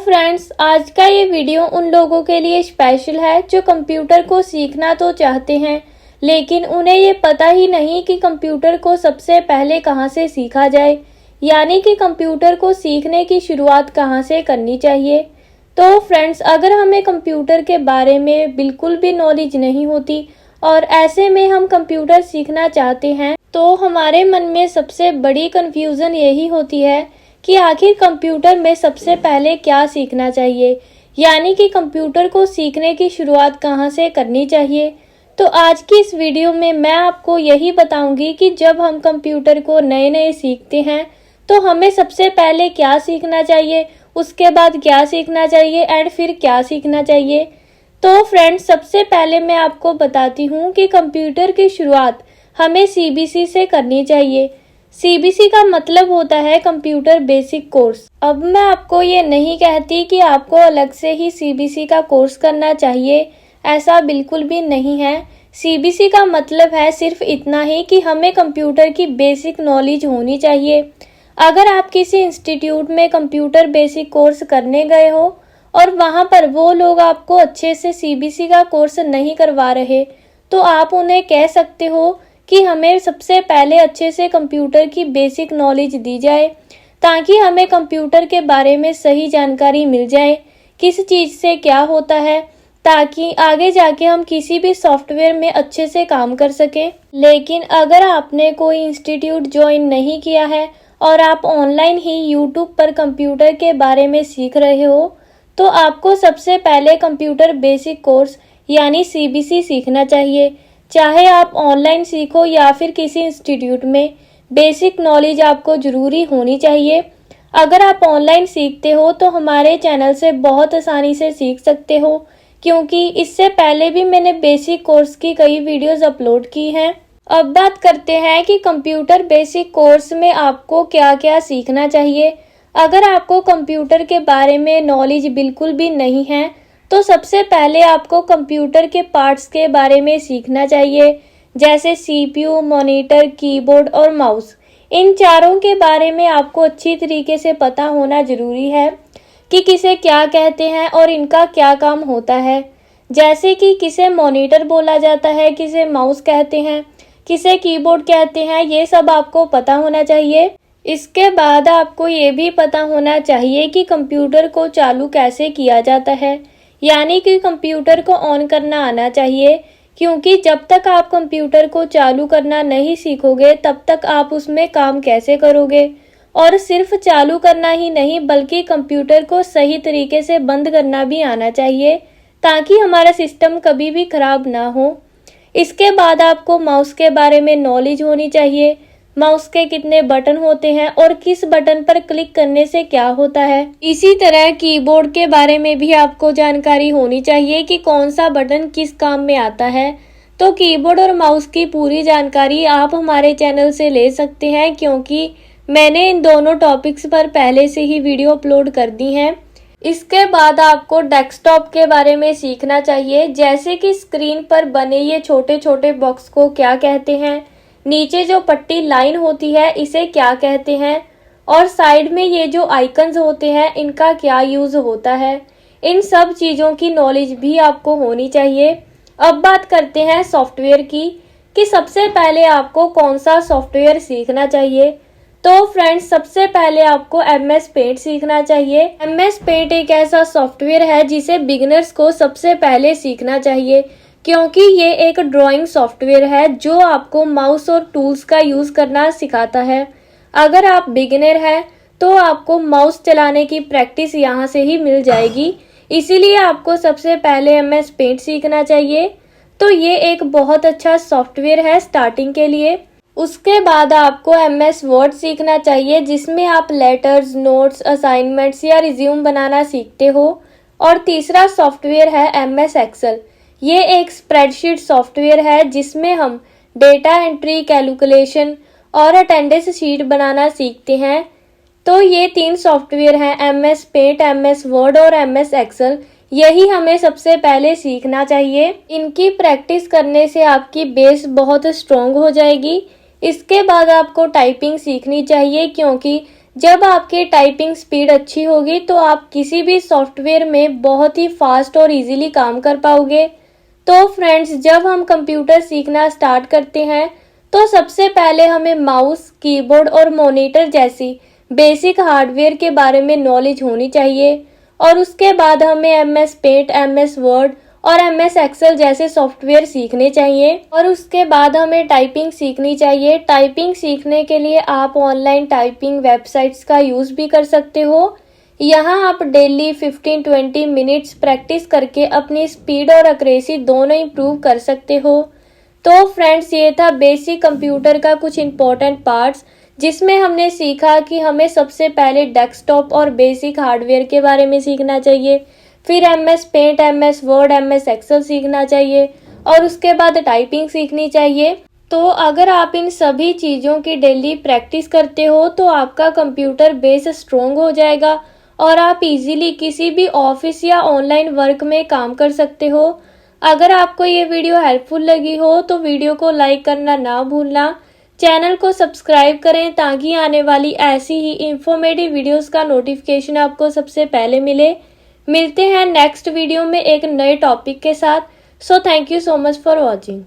Friends, आज का ये वीडियो उन लोगों के लिए स्पेशल है जो कंप्यूटर को सीखना तो चाहते हैं, लेकिन उन्हें ये पता ही नहीं कि कंप्यूटर को सबसे पहले कहाँ से सीखा जाए, यानी कि कंप्यूटर को सीखने की शुरुआत कहाँ से करनी चाहिए। तो फ्रेंड्स, अगर हमें कंप्यूटर के बारे में बिल्कुल भी नॉलेज नहीं होती और ऐसे में हम कंप्यूटर सीखना चाहते हैं, तो हमारे मन में सबसे बड़ी कन्फ्यूज़न यही होती है कि आखिर कंप्यूटर में सबसे पहले क्या सीखना चाहिए, यानी कि कंप्यूटर को सीखने की शुरुआत कहाँ से करनी चाहिए। तो आज की इस वीडियो में मैं आपको यही बताऊंगी कि जब हम कंप्यूटर को नए नए सीखते हैं तो हमें सबसे पहले क्या सीखना चाहिए, उसके बाद क्या सीखना चाहिए एंड फिर क्या सीखना चाहिए। तो फ्रेंड्स, सबसे पहले मैं आपको बताती हूँ कि कंप्यूटर की शुरुआत हमें सीबीसी से करनी चाहिए। सीबीसी का मतलब होता है कंप्यूटर बेसिक कोर्स। अब मैं आपको ये नहीं कहती कि आपको अलग से ही सीबीसी का कोर्स करना चाहिए, ऐसा बिल्कुल भी नहीं है। सीबीसी का मतलब है सिर्फ इतना ही कि हमें कंप्यूटर की बेसिक नॉलेज होनी चाहिए। अगर आप किसी इंस्टीट्यूट में कंप्यूटर बेसिक कोर्स करने गए हो और वहाँ पर वो लोग आपको अच्छे से सीबीसी का कोर्स नहीं करवा रहे, तो आप उन्हें कह सकते हो कि हमें सबसे पहले अच्छे से कंप्यूटर की बेसिक नॉलेज दी जाए, ताकि हमें कंप्यूटर के बारे में सही जानकारी मिल जाए, किस चीज़ से क्या होता है, ताकि आगे जाके हम किसी भी सॉफ्टवेयर में अच्छे से काम कर सकें। लेकिन अगर आपने कोई इंस्टीट्यूट ज्वाइन नहीं किया है और आप ऑनलाइन ही यूट्यूब पर कंप्यूटर के बारे में सीख रहे हो, तो आपको सबसे पहले कंप्यूटर बेसिक कोर्स यानी सीबीसी सीखना चाहिए। चाहे आप ऑनलाइन सीखो या फिर किसी इंस्टीट्यूट में, बेसिक नॉलेज आपको ज़रूरी होनी चाहिए। अगर आप ऑनलाइन सीखते हो तो हमारे चैनल से बहुत आसानी से सीख सकते हो, क्योंकि इससे पहले भी मैंने बेसिक कोर्स की कई वीडियोस अपलोड की हैं। अब बात करते हैं कि कंप्यूटर बेसिक कोर्स में आपको क्या क्या सीखना चाहिए। अगर आपको कंप्यूटर के बारे में नॉलेज बिल्कुल भी नहीं है, तो सबसे पहले आपको कंप्यूटर के पार्ट्स के बारे में सीखना चाहिए, जैसे सीपीयू, मॉनिटर, कीबोर्ड और माउस। इन चारों के बारे में आपको अच्छी तरीके से पता होना ज़रूरी है कि किसे क्या कहते हैं और इनका क्या काम होता है। जैसे कि किसे मॉनिटर बोला जाता है, किसे माउस कहते हैं, किसे कीबोर्ड कहते हैं, ये सब आपको पता होना चाहिए। इसके बाद आपको ये भी पता होना चाहिए कि कंप्यूटर को चालू कैसे किया जाता है, यानी कि कंप्यूटर को ऑन करना आना चाहिए, क्योंकि जब तक आप कंप्यूटर को चालू करना नहीं सीखोगे तब तक आप उसमें काम कैसे करोगे। और सिर्फ चालू करना ही नहीं, बल्कि कंप्यूटर को सही तरीके से बंद करना भी आना चाहिए, ताकि हमारा सिस्टम कभी भी खराब ना हो। इसके बाद आपको माउस के बारे में नॉलेज होनी चाहिए। माउस के कितने बटन होते हैं और किस बटन पर क्लिक करने से क्या होता है। इसी तरह कीबोर्ड के बारे में भी आपको जानकारी होनी चाहिए कि कौन सा बटन किस काम में आता है। तो कीबोर्ड और माउस की पूरी जानकारी आप हमारे चैनल से ले सकते हैं, क्योंकि मैंने इन दोनों टॉपिक्स पर पहले से ही वीडियो अपलोड कर दी हैं। इसके बाद आपको डेस्कटॉप के बारे में सीखना चाहिए, जैसे कि स्क्रीन पर बने ये छोटे छोटे बॉक्स को क्या कहते हैं, नीचे जो पट्टी लाइन होती है इसे क्या कहते हैं, और साइड में ये जो आइकन्स होते हैं इनका क्या यूज़ होता है। इन सब चीज़ों की नॉलेज भी आपको होनी चाहिए। अब बात करते हैं सॉफ्टवेयर की, कि सबसे पहले आपको कौन सा सॉफ्टवेयर सीखना चाहिए। तो फ्रेंड्स, सबसे पहले आपको MS पेंट सीखना चाहिए। MS पेंट एक ऐसा सॉफ्टवेयर है जिसे बिगिनर्स को सबसे पहले सीखना चाहिए, क्योंकि ये एक ड्राइंग सॉफ्टवेयर है जो आपको माउस और टूल्स का यूज़ करना सिखाता है। अगर आप बिगिनर हैं तो आपको माउस चलाने की प्रैक्टिस यहाँ से ही मिल जाएगी, इसीलिए आपको सबसे पहले MS पेंट सीखना चाहिए। तो ये एक बहुत अच्छा सॉफ्टवेयर है स्टार्टिंग के लिए। उसके बाद आपको MS वर्ड सीखना चाहिए, जिसमें आप लेटर्स, नोट्स, असाइनमेंट्स या रिज्यूम बनाना सीखते हो। और तीसरा सॉफ्टवेयर है MS एक्सेल। ये एक स्प्रेडशीट सॉफ्टवेयर है जिसमें हम डेटा एंट्री, कैलकुलेशन और अटेंडेंस शीट बनाना सीखते हैं। तो ये 3 सॉफ्टवेयर हैं, MS पेंट, MS वर्ड और MS एक्सेल। यही हमें सबसे पहले सीखना चाहिए। इनकी प्रैक्टिस करने से आपकी बेस बहुत स्ट्रॉन्ग हो जाएगी। इसके बाद आपको टाइपिंग सीखनी चाहिए, क्योंकि जब आपकी टाइपिंग स्पीड अच्छी होगी तो आप किसी भी सॉफ्टवेयर में बहुत ही फास्ट और इजीली काम कर पाओगे। तो फ्रेंड्स, जब हम कंप्यूटर सीखना स्टार्ट करते हैं तो सबसे पहले हमें माउस, कीबोर्ड और मॉनिटर जैसी बेसिक हार्डवेयर के बारे में नॉलेज होनी चाहिए और उसके बाद हमें MS पेंट, MS वर्ड और MS एक्सेल जैसे सॉफ्टवेयर सीखने चाहिए और उसके बाद हमें टाइपिंग सीखनी चाहिए। टाइपिंग सीखने के लिए आप ऑनलाइन टाइपिंग वेबसाइट्स का यूज़ भी कर सकते हो। यहाँ आप डेली 15-20 मिनट्स प्रैक्टिस करके अपनी स्पीड और एक्यूरेसी दोनों इंप्रूव कर सकते हो। तो फ्रेंड्स, ये था बेसिक कंप्यूटर का कुछ इम्पोर्टेंट पार्ट्स जिसमें हमने सीखा कि हमें सबसे पहले डेस्कटॉप और बेसिक हार्डवेयर के बारे में सीखना चाहिए, फिर MS Paint, MS Word, MS Excel सीखना चाहिए और उसके बाद टाइपिंग सीखनी चाहिए। तो अगर आप इन सभी चीज़ों की डेली प्रैक्टिस करते हो तो आपका कंप्यूटर बेस स्ट्रॉन्ग हो जाएगा और आप इजीली किसी भी ऑफिस या ऑनलाइन वर्क में काम कर सकते हो। अगर आपको ये वीडियो हेल्पफुल लगी हो तो वीडियो को लाइक करना ना भूलना, चैनल को सब्सक्राइब करें ताकि आने वाली ऐसी ही इंफॉर्मेटिव वीडियोस का नोटिफिकेशन आपको सबसे पहले मिले। मिलते हैं नेक्स्ट वीडियो में एक नए टॉपिक के साथ। So thank you so much for watching.